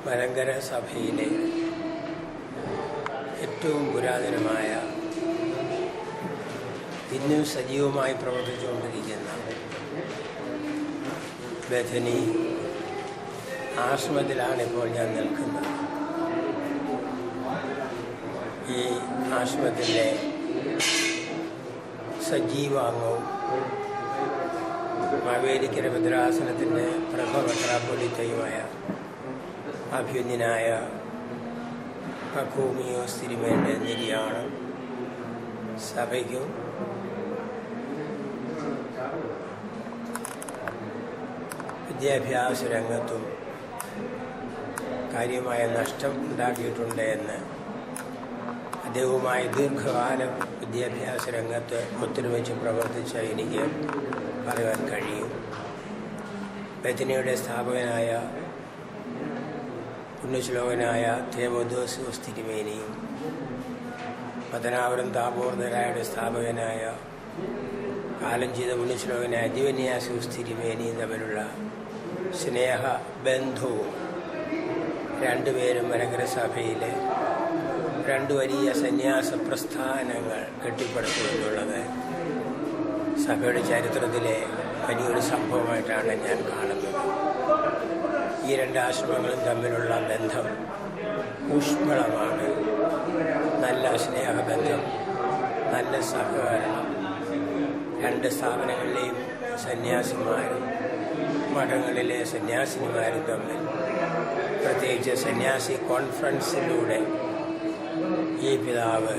മലങ്കര സഭയിലെ ഏറ്റവും പുരാതനമായ ഇന്നും സജീവമായി പ്രവർത്തിച്ചുകൊണ്ടിരിക്കുന്ന ബഥനി ആശ്രമത്തിലാണ് ഇപ്പോൾ ഞാൻ നിൽക്കുന്നത്. ഈ ആശ്രമത്തിൻ്റെ സജീവാംഗവും മാവേലിക്കര ഭദ്രാസനത്തിൻ്റെ പ്രഥമ മെത്രാപ്പൊലീത്തയുമായ അഭ്യുന്നനായ പക്കൂമിയോസ് തിരുമേനിയുടെ നിര്യാണം സഭയ്ക്കും വിദ്യാഭ്യാസ രംഗത്തും കാര്യമായ നഷ്ടം ഉണ്ടാക്കിയിട്ടുണ്ട് എന്ന് അദ്ദേഹവുമായി ദീർഘകാലം വിദ്യാഭ്യാസ രംഗത്ത് ഒത്തൊരുമിച്ച് പ്രവർത്തിച്ച എനിക്ക് പറയുവാൻ കഴിയും. ബഥനിയുടെ സ്ഥാപകനായ പുണ്യശ്ലോകനായ തിമോഥെയോസ് തിരുമേനിയും പത്തനാപുരം താബോർ ദരായുടെ സ്ഥാപകനായ കാലം ചെയ്ത പുണ്യശ്ലോകനായ ദിവന്യാസൂസ് തിരുമേനിയും തമ്മിലുള്ള സ്നേഹബന്ധവും രണ്ടുപേരും മലങ്കര സഭയിലെ രണ്ട് വലിയ സന്യാസ പ്രസ്ഥാനങ്ങൾ കെട്ടിപ്പടുത്തുമെന്നുള്ളത് സഭയുടെ ചരിത്രത്തിലെ വലിയൊരു സംഭവമായിട്ടാണ് ഞാൻ കാണുന്നത്. ഈ രണ്ട് ആശ്രമങ്ങളും തമ്മിലുള്ള ബന്ധം ഊഷ്മളമാണ്. നല്ല സ്നേഹബന്ധം, നല്ല സഹകരണം. രണ്ട് സ്ഥാപനങ്ങളിലെയും സന്യാസിമാരും മഠങ്ങളിലെ സന്യാസിനിമാരും തമ്മിൽ പ്രത്യേകിച്ച് സന്യാസി കോൺഫറൻസിലൂടെ ഈ പിതാവ്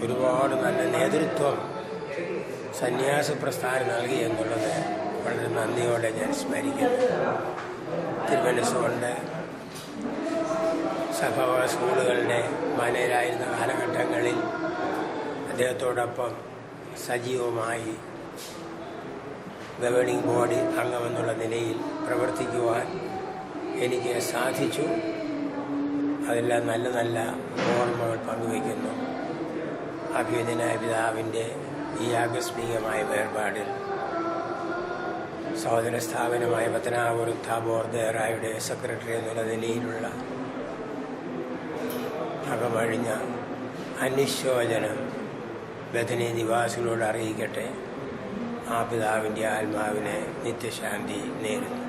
ഒരുപാട് നല്ല നേതൃത്വം സന്യാസ പ്രസ്ഥാനം നൽകി എന്നുള്ളത് വളരെ നന്ദിയോടെ ഞാൻ സ്മരിക്കുന്നു. തിരുമനസ്സുകൊണ്ട് സഭവ സ്കൂളുകളുടെ മാനേജരായിരുന്ന കാലഘട്ടങ്ങളിൽ അദ്ദേഹത്തോടൊപ്പം സജീവമായി ഗവേണിംഗ് ബോർഡ് അംഗമെന്നുള്ള നിലയിൽ പ്രവർത്തിക്കുവാൻ എനിക്ക് സാധിച്ചു. അതെല്ലാം നല്ല നല്ല ഓർമ്മകൾ പങ്കുവയ്ക്കുന്നു. അഭ്യുന്നതനായ പിതാവിൻ്റെ ഈ ആകസ്മികമായ വേർപാടിൽ സഹോദര സ്ഥാപനമായ പത്തനാപുരം താബോർ ദരായുടെ സെക്രട്ടറി എന്നുള്ള നിലയിലുള്ള അകമഴിഞ്ഞ അനുശോചനം ബഥനി നിവാസികളോട് അറിയിക്കട്ടെ. ആ പിതാവിൻ്റെ ആത്മാവിനെ നിത്യശാന്തി നേരുന്നു.